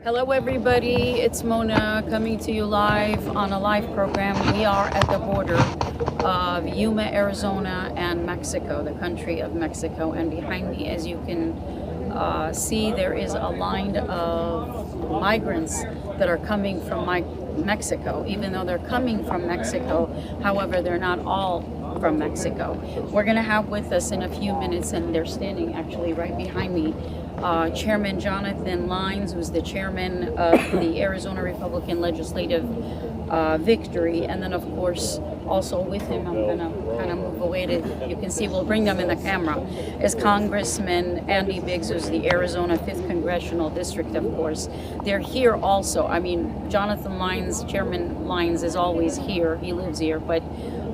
Hello, everybody. It's Mona coming to you live on a live program. We are at the border of Yuma, Arizona, and Mexico, the country of Mexico. And behind me, as you can see, there is a line of migrants that are coming from Mexico, even though they're coming from Mexico. However, they're not all from Mexico. We're going to have with us in a few minutes, and they're standing actually right behind me, Chairman Jonathan Lines, who's the chairman of the Arizona Republican Legislative Victory. And then, of course, also with him, I'm going to kind of move away to, you can see, we'll bring them in the camera, is Congressman Andy Biggs, who's the Arizona 5th Congressional District, of course. They're here also. I mean, Jonathan Lines, Chairman Lines, is always here. He lives here, but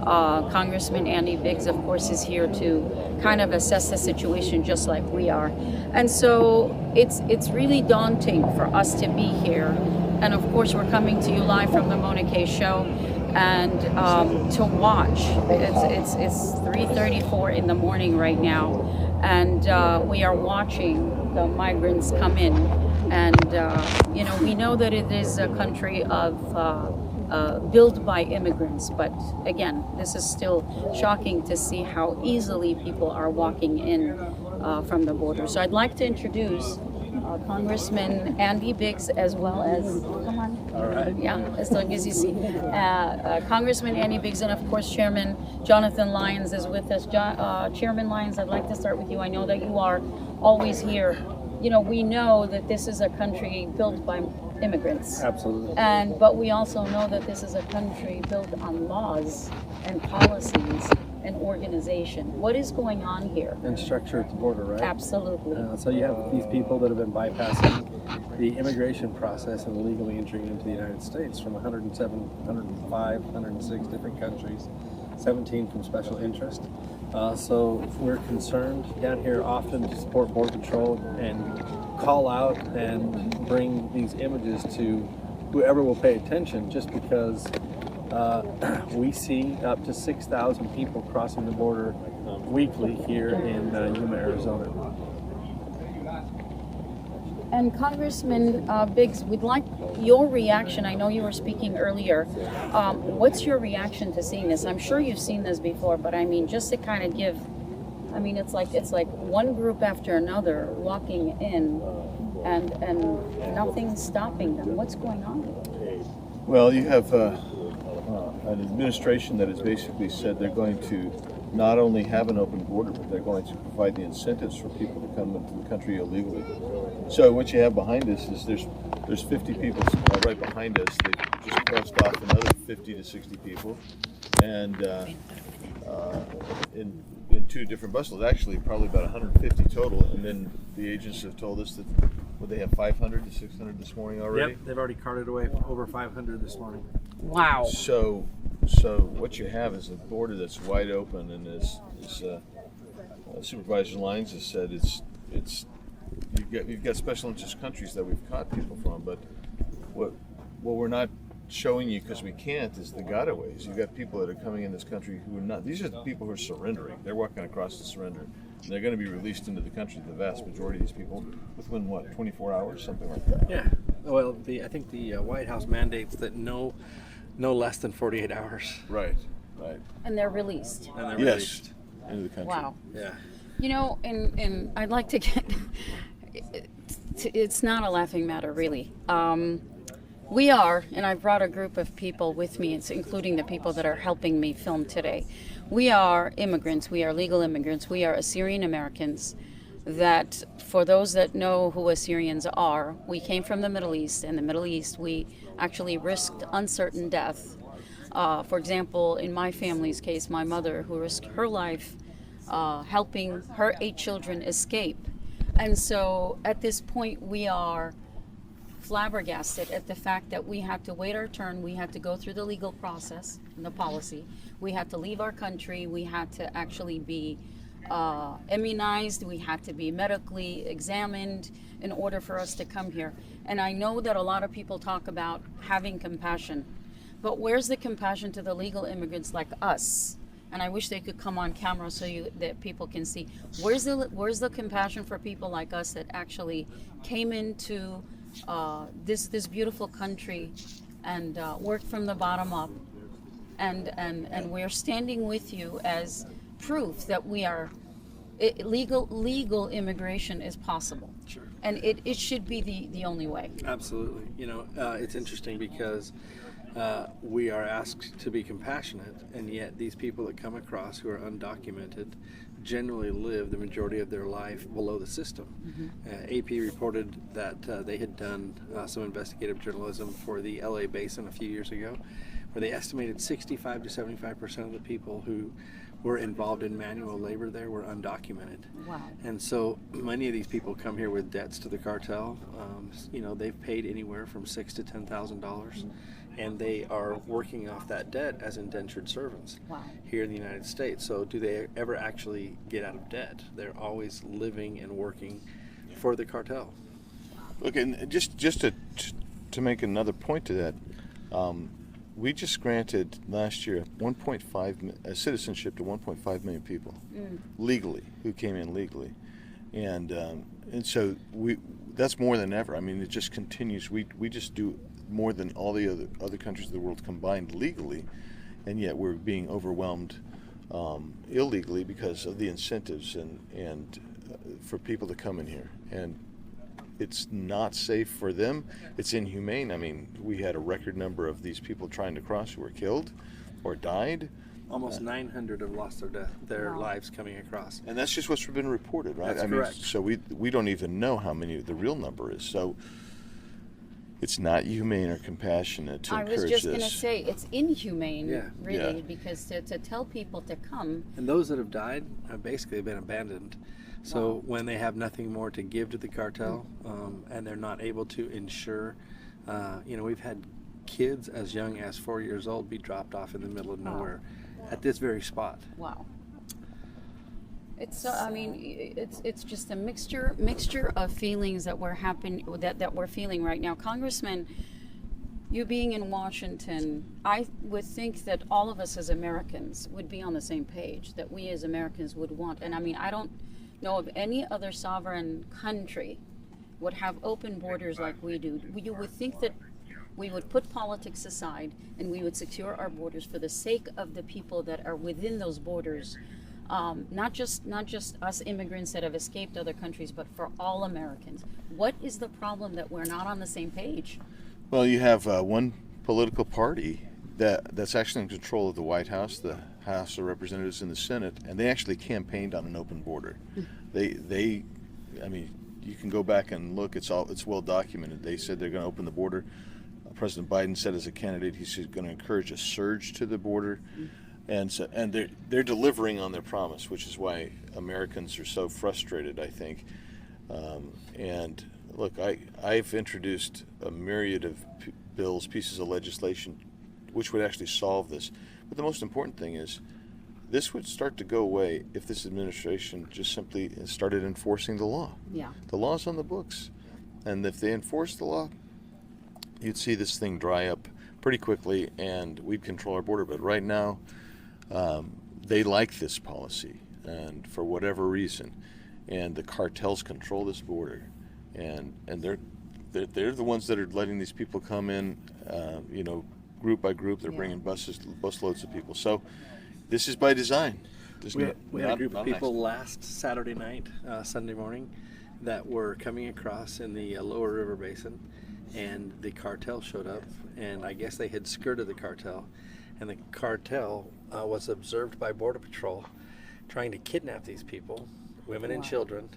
Congressman Andy Biggs, of course, is here to kind of assess the situation just like we are. And so it's really daunting for us to be here. And of course, we're coming to you live from the Mona K Show, and to watch. It's 3:34 in the morning right now, and we are watching the migrants come in. And we know that it is a country of built by immigrants, but again, this is still shocking to see how easily people are walking in from the border. So I'd like to introduce Congressman Andy Biggs, as well as, come on. All right. Yeah, as long as you see. Congressman Andy Biggs, and of course Chairman Jonathan Lyons is with us. Chairman Lyons, I'd like to start with you. I know that you are always here. You know, we know that this is a country built by immigrants. Absolutely. But we also know that this is a country built on laws and policies and organization. What is going on here? And structure at the border, right? Absolutely. So you have these people that have been bypassing the immigration process and illegally entering into the United States from 107, 105, 106 different countries, 17 from special interest. So we're concerned down here often to support Border Patrol and call out and bring these images to whoever will pay attention, just because we see up to 6,000 people crossing the border weekly here in Yuma, Arizona. And Congressman Biggs, we'd like your reaction. I know you were speaking earlier. What's your reaction to seeing this? I'm sure you've seen this before, but I mean, just to kind of give, I mean, it's like one group after another walking in, and nothing's stopping them. What's going on? Well, you have an administration that has basically said they're going to not only have an open border, but they're going to provide the incentives for people to come into the country illegally. So what you have behind us is there's 50 people right behind us. They just crossed off another 50 to 60 people, and in two different buses, actually probably about 150 total. And then the agents have told us that they have 500 to 600 this morning already. Yep, they've already carted away over 500 this morning. Wow. So what you have is a border that's wide open, and as Supervisor Lyons has said, you've got special interest countries that we've caught people from, but what we're not showing you, because we can't, is the gotaways. You've got people that are coming in this country who are not. These are the people who are surrendering. They're walking across to surrender, and they're going to be released into the country. The vast majority of these people within 24 hours, something like that. Yeah. Well, I think the White House mandates that no less than 48 hours. Right. And they're released. And they're Yes. released. Into the country. Wow. Yeah. You know, and I'd like to get, it's not a laughing matter, really. We are, and I've brought a group of people with me, it's including the people that are helping me film today. We are immigrants, we are legal immigrants, we are Assyrian Americans that, for those that know who Assyrians are, we came from the Middle East. In the Middle East, we actually risked uncertain death. For example, in my family's case, my mother, who risked her life helping her 8 children escape. And so at this point, we are flabbergasted at the fact that we had to wait our turn. We had to go through the legal process and the policy. We had to leave our country. We had to actually be immunized. We had to be medically examined in order for us to come here. And I know that a lot of people talk about having compassion, but where's the compassion to the legal immigrants like us? And I wish they could come on camera so that people can see. Where's the compassion for people like us that actually came into this beautiful country and work from the bottom up, and we're standing with you as proof that we are legal immigration is possible. Sure. And it should be the only way. Absolutely. It's interesting because we are asked to be compassionate, and yet these people that come across who are undocumented generally live the majority of their life below the system. AP reported that they had done some investigative journalism for the LA Basin a few years ago, where they estimated 65 to 75% of the people who were involved in manual labor there were undocumented. Wow. And so many of these people come here with debts to the cartel. They've paid anywhere from $6,000 to $10,000, and they are working off that debt as indentured servants. Wow. Here in the United States. So do they ever actually get out of debt? They're always living and working for the cartel. Look, and just to make another point to that, we just granted last year citizenship to 1.5 million people legally, who came in legally, and so that's more than ever. I mean, it just continues. We just do more than all the other countries of the world combined legally, and yet we're being overwhelmed illegally because of the incentives and for people to come in here. And it's not safe for them. It's inhumane. I mean, we had a record number of these people trying to cross who were killed or died. Almost 900 have lost their lives coming across. And that's just what's been reported, right? That's correct. So we don't even know how many the real number is. So it's not humane or compassionate to encourage this. I was just going to say, it's inhumane, really, Yeah. because to tell people to come. And those that have died have basically been abandoned. So when they have nothing more to give to the cartel, and they're not able to insure, we've had kids as young as 4 years old be dropped off in the middle of nowhere at this very spot. Wow. It's it's just a mixture of feelings that we're feeling right now. Congressman, you being in Washington, I would think that all of us as Americans would be on the same page, that we as Americans would want. And I mean, I don't know of any other sovereign country would have open borders like we do. You would think that we would put politics aside and we would secure our borders for the sake of the people that are within those borders. Not just us immigrants that have escaped other countries, but for all Americans. What is the problem that we're not on the same page? Well, you have one political party that's actually in control of the White House, the House of Representatives, and the Senate, and they actually campaigned on an open border. I mean, you can go back and look. It's well documented. They said they're going to open the border. President Biden said as a candidate he's going to encourage a surge to the border, and they're delivering on their promise, which is why Americans are so frustrated, I think. And look, I've introduced a myriad of bills, pieces of legislation, which would actually solve this. But the most important thing is, this would start to go away if this administration just simply started enforcing the law. Yeah. The law's on the books, and if they enforce the law, you'd see this thing dry up pretty quickly, and we'd control our border. But right now, they like this policy, and for whatever reason, and the cartels control this border, and they're the ones that are letting these people come in, group by group. They're bringing busloads of people. So this is by design. We had a group of people last Saturday night, Sunday morning, that were coming across in the lower river basin, and the cartel showed up, and I guess they had skirted the cartel, and the cartel was observed by Border Patrol trying to kidnap these people, women and children,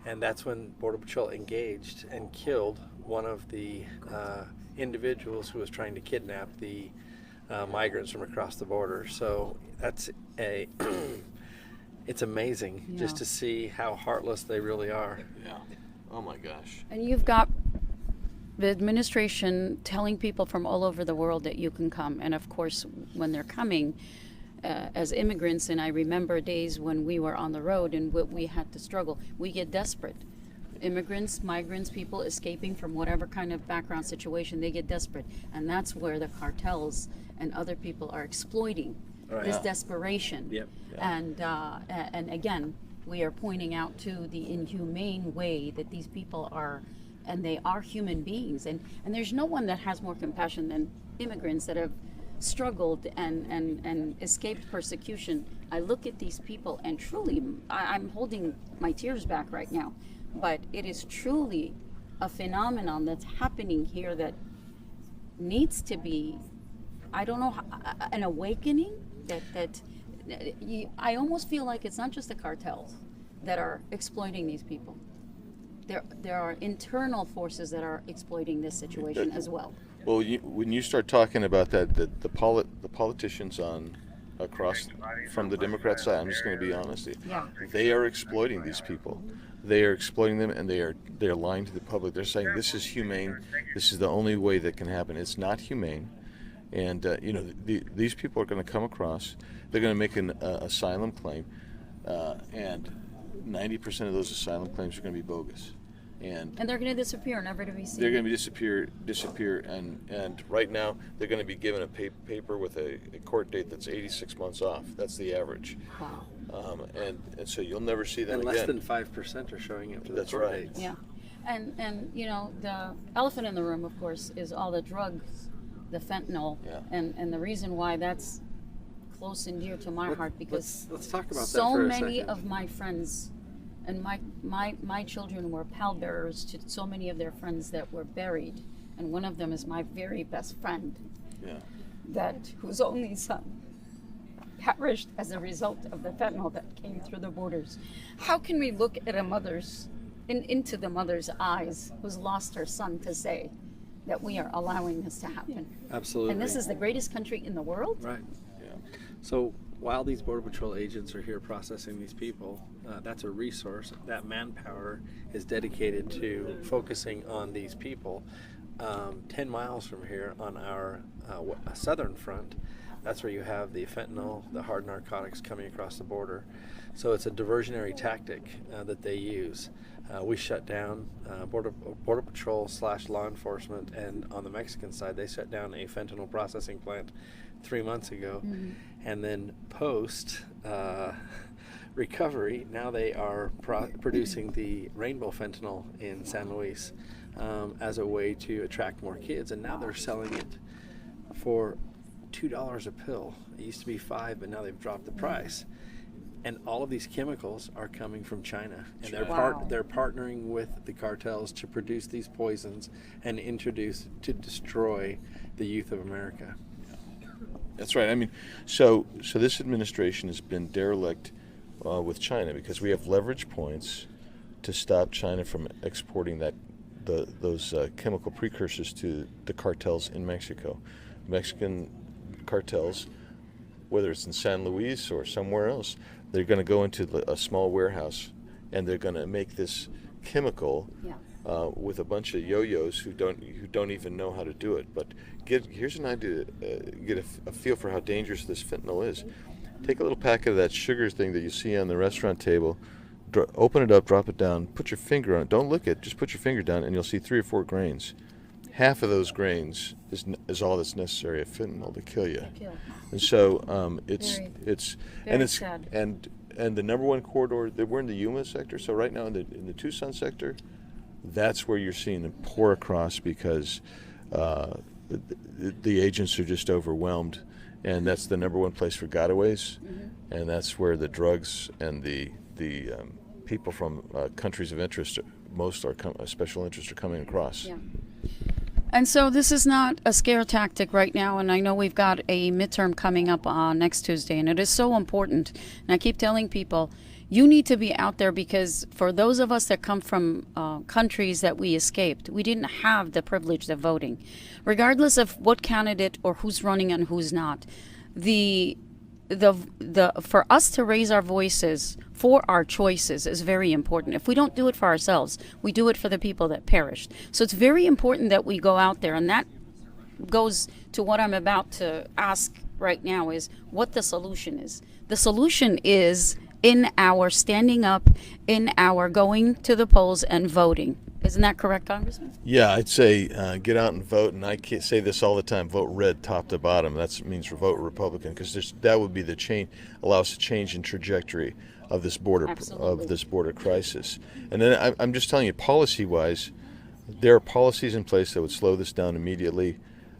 and that's when Border Patrol engaged and killed one of the individuals who was trying to kidnap the migrants from across the border. So that's it's amazing just to see how heartless they really are. Yeah. Oh my gosh. And you've got the administration telling people from all over the world that you can come. And of course, when they're coming as immigrants, and I remember days when we were on the road and we had to struggle, we get desperate. Immigrants, migrants, people escaping from whatever kind of background situation, they get desperate. And that's where the cartels and other people are exploiting this desperation. Yep. And again, we are pointing out to the inhumane way that these people are and they are human beings, and there's no one that has more compassion than immigrants that have struggled and escaped persecution. I look at these people and truly, I'm holding my tears back right now, but it is truly a phenomenon that's happening here that needs to be, I don't know, an awakening that I almost feel like it's not just the cartels that are exploiting these people. There are internal forces that are exploiting this situation as well. Well, when you start talking about that, the politicians on across from the Democrat side, I'm just going to be honest, they are exploiting these people. They are exploiting them, and they are lying to the public. They're saying this is humane. This is the only way that can happen. It's not humane, and these people are going to come across. They're going to make an asylum claim, and 90% of those asylum claims are going to be bogus. And they're going to disappear, never to be seen. They're going to disappear, and right now they're going to be given a paper with a court date that's 86 months off. That's the average. Wow. And so you'll never see them and again. less than 5% are showing up to the That's court right. dates. Yeah, and the elephant in the room, of course, is all the drugs, the fentanyl, and the reason why that's close and dear to my heart, because let's talk about that so for a many second. of my friends and my children were pallbearers to so many of their friends that were buried, and one of them is my very best friend, whose only son perished as a result of the fentanyl that came through the borders. How can we look at into the mother's eyes who's lost her son to say that we are allowing this to happen? Absolutely. And this is the greatest country in the world? Right. So while these Border Patrol agents are here processing these people, that's a resource. That manpower is dedicated to focusing on these people. 10 miles from here on our southern front, that's where you have the fentanyl, the hard narcotics coming across the border. So it's a diversionary tactic that they use. We shut down Border Patrol / law enforcement, and on the Mexican side, they shut down a fentanyl processing plant 3 months ago. Mm-hmm. And then post recovery, now they are producing the rainbow fentanyl in San Luis as a way to attract more kids. And now they're selling it for $2 a pill. It used to be $5, but now they've dropped the price. And all of these chemicals are coming from China, and they're partnering with the cartels to produce these poisons and introduce to destroy the youth of America. That's right. I mean, so this administration has been derelict with China because we have leverage points to stop China from exporting those chemical precursors to the cartels in Mexico. Mexican cartels, whether it's in San Luis or somewhere else, they're going to go into a small warehouse and they're going to make this chemical with a bunch of yo-yos who don't even know how to do it. But here's an idea, get a feel for how dangerous this fentanyl is. Take a little packet of that sugar thing that you see on the restaurant table, open it up, drop it down, put your finger on it. Don't lick it, just put your finger down, and you'll see 3 or 4 grains. Half of those grains is all that's necessary of fentanyl to kill you. And so it's sad. And the number one corridor, we're in the Yuma sector, so right now in the Tucson sector, that's where you're seeing them pour across because the agents are just overwhelmed, and that's the number one place for gotaways, and that's where the drugs and the people from countries of interest, special interest, are coming across. Yeah. And so this is not a scare tactic right now, and I know we've got a midterm coming up next Tuesday, and it is so important. And I keep telling people, you need to be out there, because for those of us that come from countries that we escaped, we didn't have the privilege of voting. Regardless of what candidate or who's running and who's not, for us to raise our voices for our choices is very important. If we don't do it for ourselves, we do it for the people that perished. So it's very important that we go out there, and that goes to what I'm about to ask right now, is what the solution is. The solution is in our standing up, in our going to the polls and voting. Isn't that correct, Congressman? Yeah, I'd say get out and vote, and I can't say this all the time, vote red top to bottom. That means vote Republican, because that would be the change, allow us to change in trajectory of this border crisis. And then I'm just telling you, policy-wise, there are policies in place that would slow this down immediately.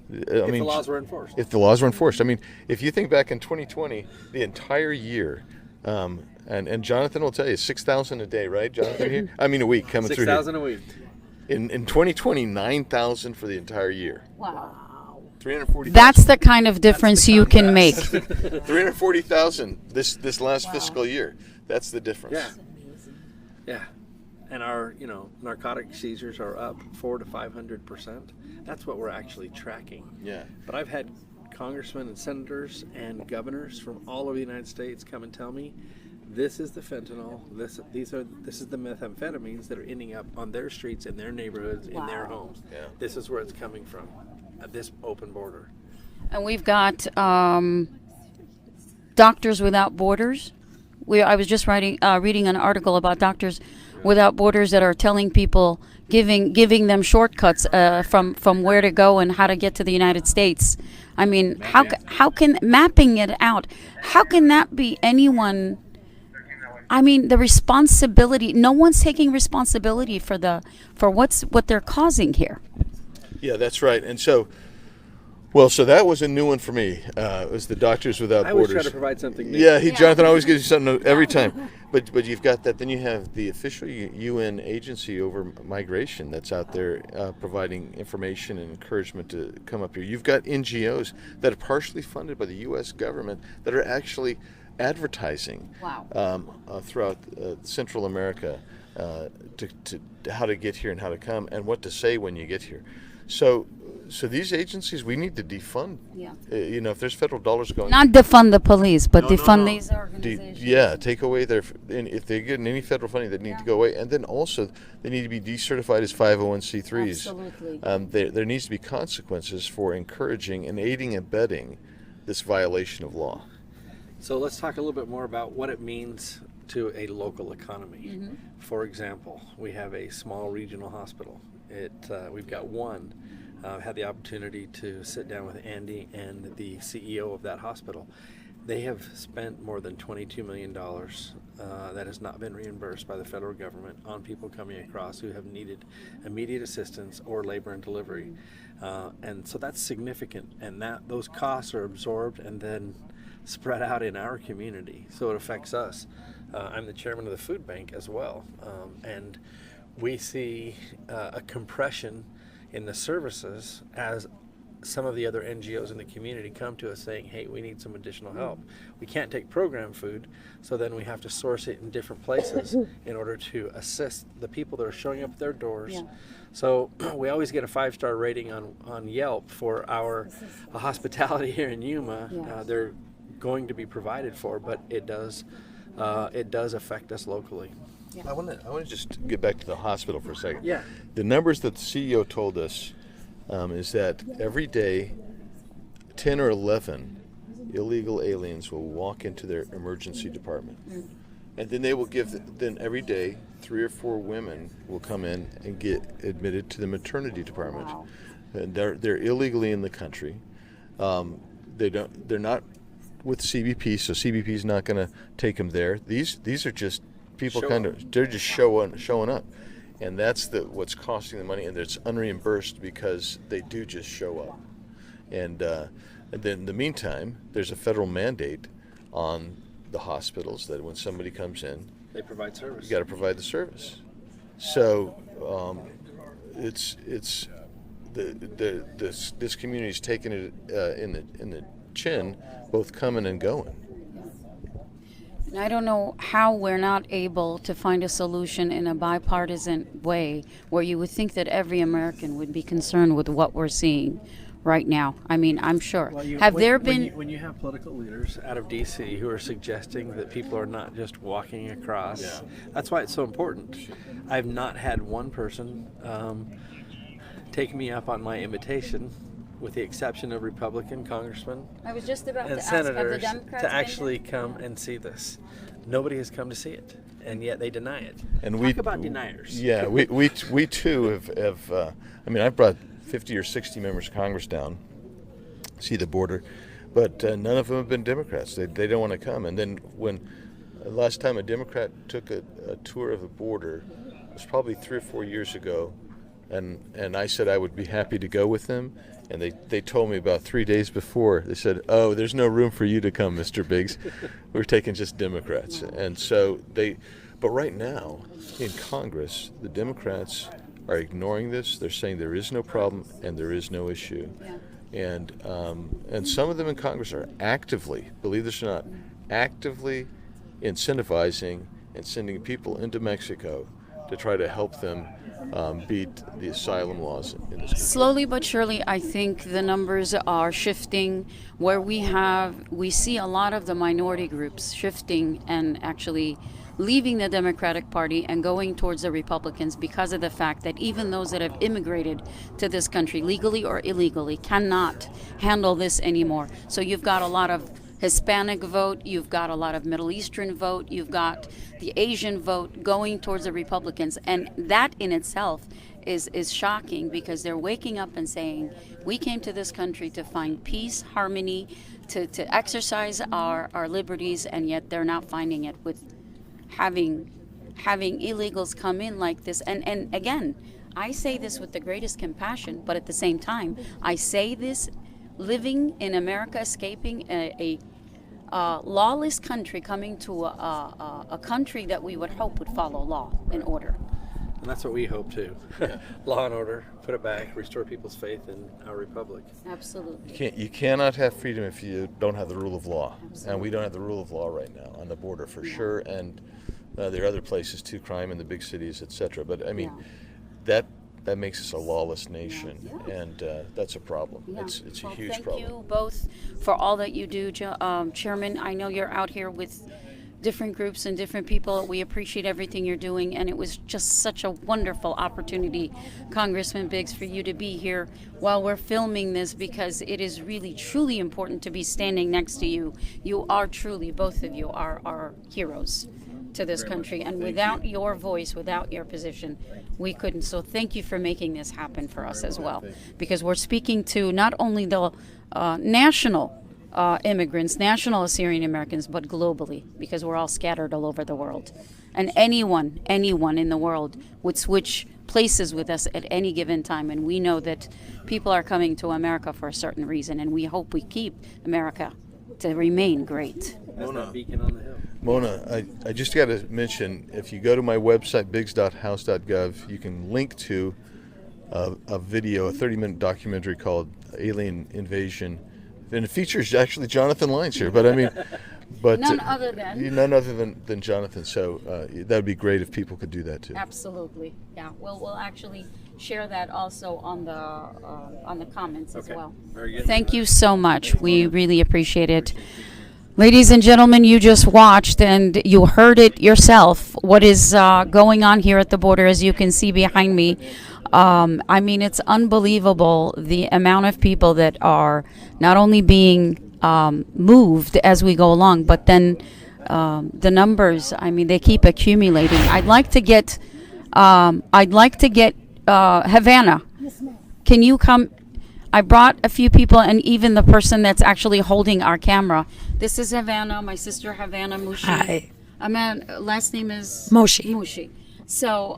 If the laws were enforced. If the laws were enforced. I mean, if you think back in 2020, the entire year, and Jonathan will tell you, 6,000 a day, right, Jonathan? Here? I mean, a week coming through here. 6,000 a week. In 2020, 9,000 for the entire year. Wow. 340,000. That's the kind of difference you can make. 340,000 this last fiscal year. That's the difference. Yeah. Yeah. And our, narcotic seizures are up 400 to 500%. That's what we're actually tracking. Yeah. But I've had congressmen and senators and governors from all over the United States come and tell me, this is the fentanyl, this is the methamphetamines that are ending up on their streets, in their neighborhoods, in their homes. Yeah. This is where it's coming from, at this open border. And we've got Doctors Without Borders. I was just reading an article about Doctors Without Borders that are telling people, giving them shortcuts from where to go and how to get to the United States. I mean, how can mapping it out? How can that be anyone? I mean, the responsibility. No one's taking responsibility for what they're causing here. Yeah, that's right. And so that was a new one for me. It was the Doctors Without Borders. I always try to provide something new. Yeah, Jonathan always gives you something new every time. But you've got that. Then you have the official UN agency over migration that's out there providing information and encouragement to come up here. You've got NGOs that are partially funded by the U.S. government that are actually advertising throughout Central America to how to get here and how to come and what to say when you get here. So these agencies, we need to defund. Yeah. If there's federal dollars going. Not defund the police, but defund these organizations. Take away if they're getting any federal funding, they need to go away. And then also, they need to be decertified as 501c3s. Absolutely. There needs to be consequences for encouraging and aiding and abetting this violation of law. So let's talk a little bit more about what it means to a local economy. Mm-hmm. For example, we have a small regional hospital. We've got one. Had the opportunity to sit down with Andy and the CEO of that hospital. They have spent more than $22 million that has not been reimbursed by the federal government on people coming across who have needed immediate assistance or labor and delivery. And so that's significant, and those costs are absorbed and then spread out in our community, so it affects us. I'm the chairman of the food bank as well, and we see a compression in the services as some of the other NGOs in the community come to us saying, hey, we need some additional help. We can't take program food, so then we have to source it in different places in order to assist the people that are showing up at their doors. Yeah. So we always get a 5-star rating on Yelp for our hospitality here in Yuma. Yes. They're going to be provided for, but it does affect us locally. I want to just get back to the hospital for a second. Yeah. The numbers that the CEO told us is that every day 10 or 11 illegal aliens will walk into their emergency department. And then they will then every day 3 or 4 women will come in and get admitted to the maternity department. Wow. And they're illegally in the country. They're not with CBP, so CBP is not going to take them there. These are just people they're just showing up, and that's what's costing the money, and it's unreimbursed because they do just show up. And then in the meantime, there's a federal mandate on the hospitals that when somebody comes in, they provide service. You got to provide the service. So it's this community's taking it in the chin, both coming and going. And I don't know how we're not able to find a solution in a bipartisan way where you would think that every American would be concerned with what we're seeing right now. I mean, I'm sure. Well, when you have political leaders out of D.C. who are suggesting that people are not just walking across, that's why it's so important. I've not had one person take me up on my invitation, with the exception of Republican congressmen and senators, to actually come and see this. Nobody has come to see it, and yet they deny it. And Talk about deniers. Yeah, we too have I've brought 50 or 60 members of Congress down to see the border, but none of them have been Democrats. They don't want to come. And then when last time a Democrat took a tour of the border, it was probably 3 or 4 years ago. And I said I would be happy to go with them. And they told me about 3 days before, they said, "Oh, there's no room for you to come, Mr. Biggs. We're taking just Democrats." And so but right now in Congress, the Democrats are ignoring this. They're saying there is no problem and there is no issue. Yeah. And some of them in Congress are actively, believe this or not, actively incentivizing and sending people into Mexico to try to help them beat the asylum laws in this country. Slowly but surely, I think the numbers are shifting, where we see a lot of the minority groups shifting and actually leaving the Democratic Party and going towards the Republicans, because of the fact that even those that have immigrated to this country, legally or illegally, cannot handle this anymore. So you've got a lot of Hispanic vote, you've got a lot of Middle Eastern vote, you've got the Asian vote going towards the Republicans. And that in itself is shocking, because they're waking up and saying, we came to this country to find peace, harmony, to exercise our liberties, and yet they're not finding it with having illegals come in like this. And again, I say this with the greatest compassion, but at the same time, I say this living in America, escaping a lawless country, coming to a country that we would hope would follow law and order. And that's what we hope too. Law and order, put it back, restore people's faith in our republic. Absolutely. You cannot have freedom if you don't have the rule of law. Absolutely. And we don't have the rule of law right now on the border for sure. And there are other places too, crime in the big cities, etc. But I mean, that makes us a lawless nation, and that's a problem. Yeah. It's a Well, huge thank problem. you both for all that you do, Chairman. I know you're out here with different groups and different people. We appreciate everything you're doing, and it was just such a wonderful opportunity, Congressman Biggs, for you to be here while we're filming this, because it is really, truly important to be standing next to you. You are truly, both of you are heroes to this country, and without your voice, without your position, we couldn't. So thank you for making this happen for us as well, because we're speaking to not only the national immigrants, national Assyrian Americans, but globally, because we're all scattered all over the world. And anyone in the world would switch places with us at any given time. And we know that people are coming to America for a certain reason, and we hope we keep America to remain great. That's that beacon on the hill. Mona, I just got to mention, if you go to my website, biggs.house.gov, you can link to a video, a 30-minute documentary called Alien Invasion. And it features actually Jonathan Lyons here, but I mean, none other than Jonathan. So that would be great if people could do that too. Absolutely, yeah. We'll actually share that also on the comments as well. Very good. Thank you so much. We really appreciate it. Ladies and gentlemen, you just watched and you heard it yourself, what is going on here at the border, as you can see behind me. I mean, it's unbelievable the amount of people that are not only being moved as we go along, but then the numbers, I mean, they keep accumulating. I'd like to get Havana. Can you come? I brought a few people, and even the person that's actually holding our camera. This is Havana, my sister Havana Mushi. Hi. Last name is Moshi. Mushi. So,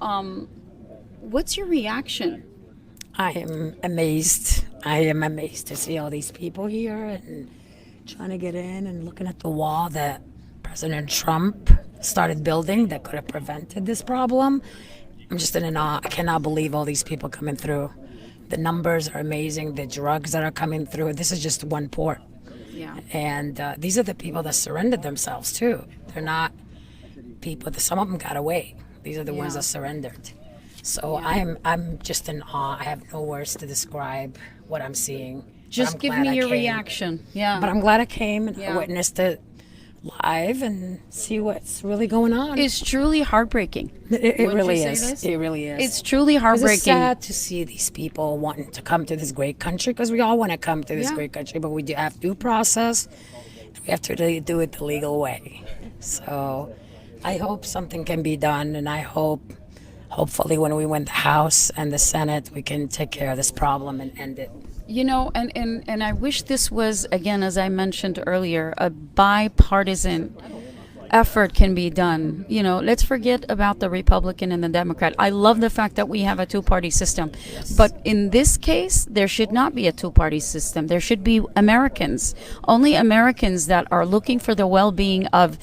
what's your reaction? I am amazed. I am amazed to see all these people here and trying to get in and looking at the wall that President Trump started building that could have prevented this problem. I'm just in awe. I cannot believe all these people coming through. The numbers are amazing. The drugs that are coming through. This is just one port. Yeah. And these are the people that surrendered themselves too. They're not people. Some of them got away. These are the ones that surrendered. So I'm just in awe. I have no words to describe what I'm seeing. Just give me your reaction. Yeah. But I'm glad I came and I witnessed it live and see what's really going on. It's truly heartbreaking. It Wouldn't really you say is. this? It really is. It's truly 'Cause heartbreaking. It's sad to see these people wanting to come to this great country, because we all want to come to this great country, but we do have due process. We have to really do it the legal way. So I hope something can be done, and I hopefully when we win the House and the Senate, we can take care of this problem and end it. You know, and I wish this was, again, as I mentioned earlier, a bipartisan effort can be done. You know, let's forget about the Republican and the Democrat. I love the fact that we have a two-party system. But in this case, there should not be a two-party system. There should be Americans, only Americans that are looking for the well-being of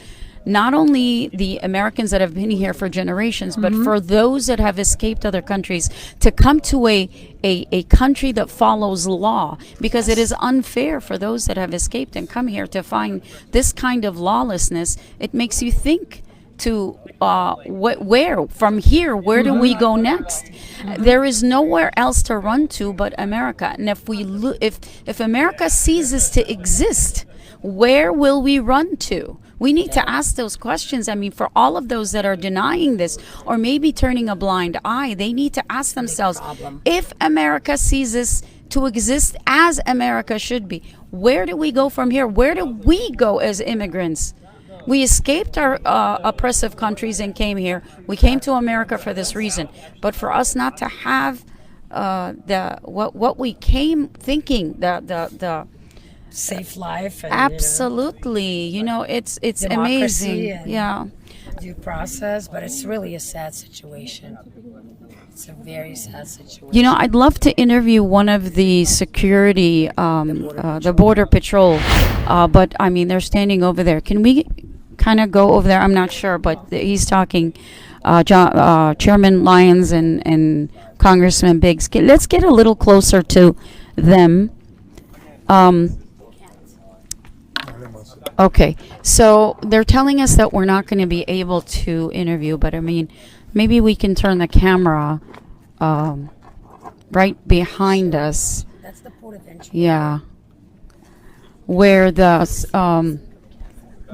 not only the Americans that have been here for generations, but for those that have escaped other countries to come to a country that follows law, because it is unfair for those that have escaped and come here to find this kind of lawlessness. It makes you think to where from here, where do we go next? There is nowhere else to run to but America. And if we if America ceases to exist, where will we run to? We need to ask those questions. I mean, for all of those that are denying this or maybe turning a blind eye, they need to ask themselves, if America ceases to exist as America should be, where do we go from here? Where do we go as immigrants? We escaped our oppressive countries and came here. We came to America for this reason. But for us not to have what we came thinking, the Safe life. And, absolutely, you know, it's democracy amazing. and Yeah. due process, but it's really a sad situation. It's a very sad situation. You know, I'd love to interview one of the security, the border patrol, but I mean, they're standing over there. Can we kind of go over there? I'm not sure, but he's talking, Chairman Lyons and Congressman Biggs. Let's get a little closer to them. Okay, so they're telling us that we're not going to be able to interview, but I mean, maybe we can turn the camera right behind us. That's the port of entry. Yeah, where the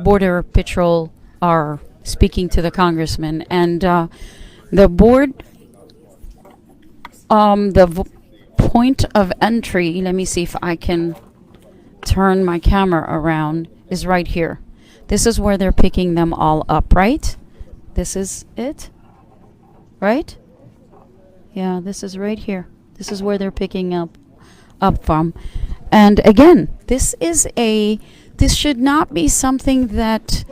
border patrol are speaking to the congressman, and the point of entry. Let me see if I can turn my camera around. Is right here. This is where they're picking them all up, right? This is it, right? Yeah, this is right here. This is where they're picking up from. And again, this should not be something that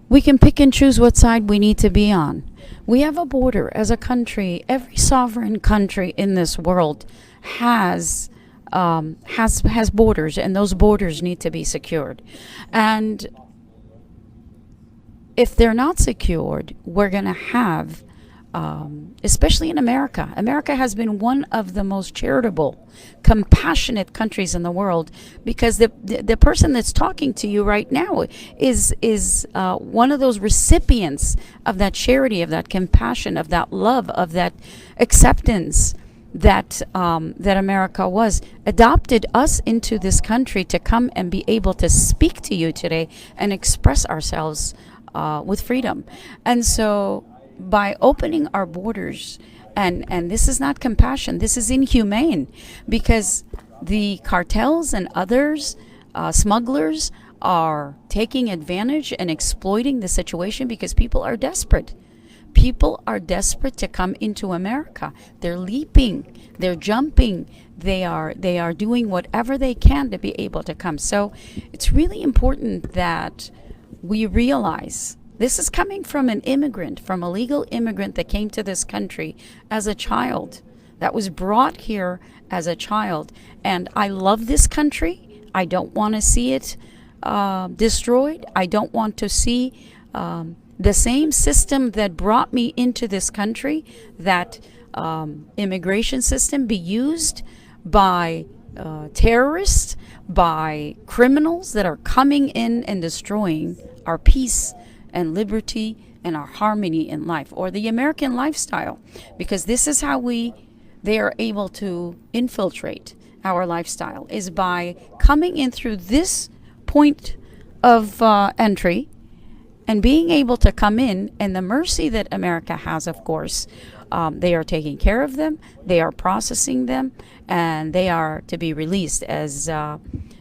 we can pick and choose what side we need to be on. We have a border as a country. Every sovereign country in this world has borders, and those borders need to be secured. And if they're not secured, we're going to have, especially in America. America has been one of the most charitable, compassionate countries in the world, because the person that's talking to you right now is one of those recipients of that charity, of that compassion, of that love, of that acceptance that America adopted us into this country to come and be able to speak to you today and express ourselves with freedom. And so by opening our borders, and this is not compassion, this is inhumane, because the cartels and others, smugglers, are taking advantage and exploiting the situation because people are desperate. People are desperate to come into America. They're leaping, they're jumping, they are doing whatever they can to be able to come. So it's really important that we realize this is coming from an immigrant, from a legal immigrant that came to this country as a child, that was brought here as a child. And I love this country. I don't want to see it destroyed. I don't want to see the same system that brought me into this country, that immigration system, be used by terrorists, by criminals that are coming in and destroying our peace and liberty and our harmony in life, or the American lifestyle, because this is how they are able to infiltrate our lifestyle, is by coming in through this point of entry and being able to come in. And the mercy that America has, of course, they are taking care of them, they are processing them, and they are to be released, as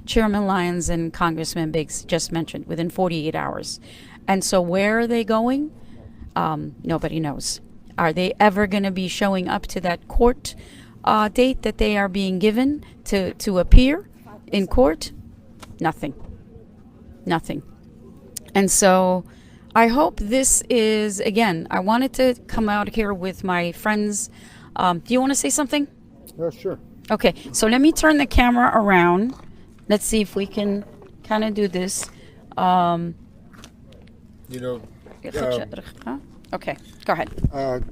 Chairman Lyons and Congressman Biggs just mentioned, within 48 hours. And so where are they going? Nobody knows. Are they ever going to be showing up to that court date that they are being given to appear in court? Nothing. And so I hope this is, again, I wanted to come out here with my friends. Do you want to say something? Sure. Okay, so let me turn the camera around. Let's see if we can kind of do this. You know, Okay, go ahead.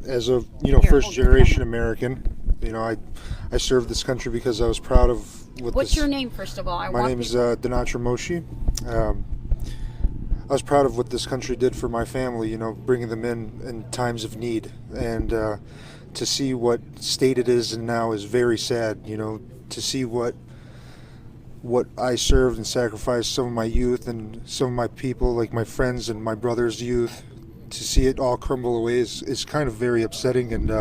as a Here, first hold the generation camera. American, I served this country because I was proud of what What's this. your name, first of all? My name is Dinatra Moshi. I was proud of what this country did for my family. Bringing them in times of need, and to see what state it is in now is very sad. To see what I served and sacrificed, some of my youth and some of my people, like my friends and my brother's youth, to see it all crumble away is kind of very upsetting. And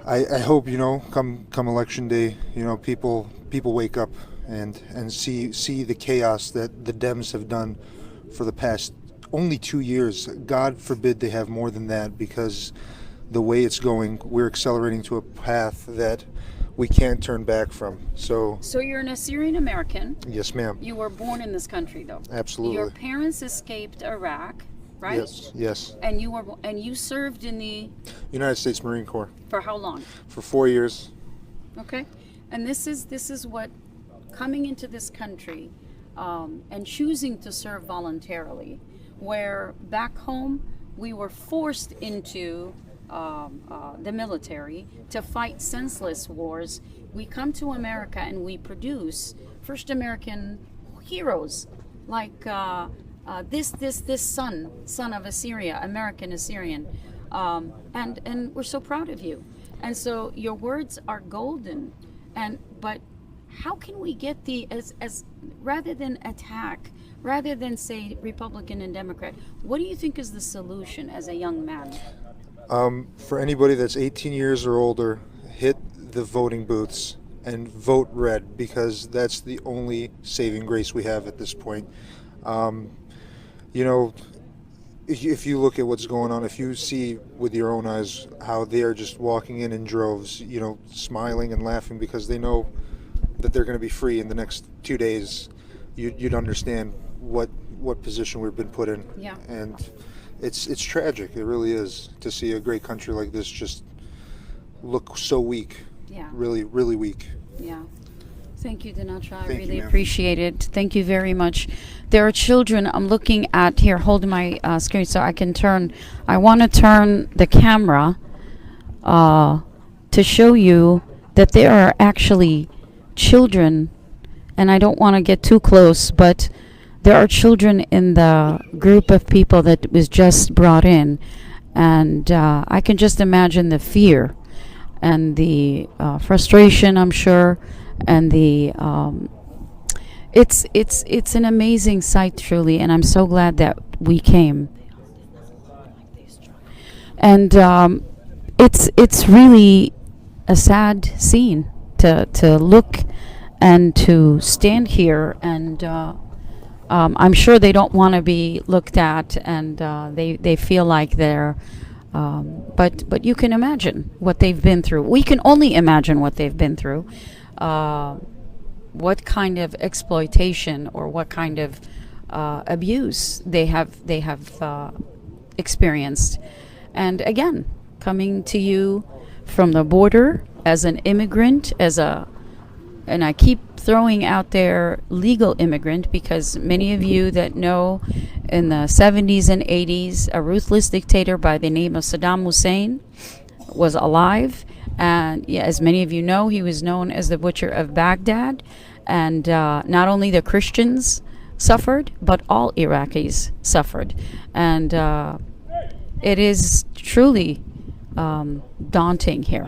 I hope come election day, people wake up and see the chaos that the Dems have done for the past only 2 years. God forbid they have more than that, because the way it's going, we're accelerating to a path that we can't turn back from. So you're an Assyrian American. yes, ma'am. You were born in this country, though. Absolutely. Your parents escaped Iraq, right? Yes. And you served in the, United States Marine Corps for how long? for 4 years. Okay, and this is what coming into this country and choosing to serve voluntarily, where back home we were forced into the military to fight senseless wars. We come to America and we produce first American heroes like this son of Assyria, American Assyrian, and we're so proud of you. And so your words are golden, but how can we get as rather than attack, rather than say Republican and Democrat, what do you think is the solution as a young man? For anybody that's 18 years or older, hit the voting booths and vote red, because that's the only saving grace we have at this point. If you look at what's going on, if you see with your own eyes how they are just walking in droves, smiling and laughing because they know that they're going to be free in the next 2 days, you'd understand what position we've been put in. Yeah. And it's tragic. It really is, to see a great country like this just look so weak. Yeah. Really, really weak. Yeah. Thank you, Dinatra. I Thank you, really ma'am. appreciate it. Thank you very much. There are children. I'm looking at here. Hold my screen so I can turn. I want to turn the camera to show you that there are actually children, and I don't want to get too close, but there are children in the group of people that was just brought in, and I can just imagine the fear and the frustration, I'm sure, and the it's an amazing sight, truly, and I'm so glad that we came. And it's really a sad scene to look and to stand here, and I'm sure they don't want to be looked at, and they feel like they're but you can imagine what they've been through. We can only imagine what they've been through, what kind of exploitation or what kind of abuse they have experienced. And again, coming to you from the border as an immigrant, and I keep throwing out there legal immigrant, because many of you that know, in the 70s and 80s, a ruthless dictator by the name of Saddam Hussein was alive. And yeah, as many of you know, he was known as the Butcher of Baghdad. And not only the Christians suffered, but all Iraqis suffered. And it is truly daunting here.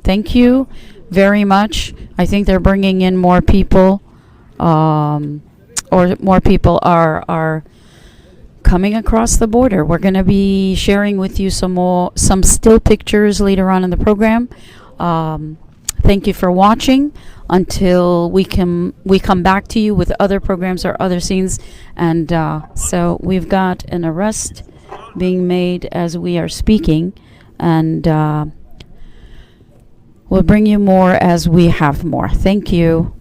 Thank you very much. I think they're bringing in more people, or more people are coming across the border. Come going to be sharing with you some still pictures later on in the program. Thank you for watching. Until we come back to you with other programs or other scenes. And so we've got an arrest being made as we are speaking, and we'll bring you more as we have more. Thank you.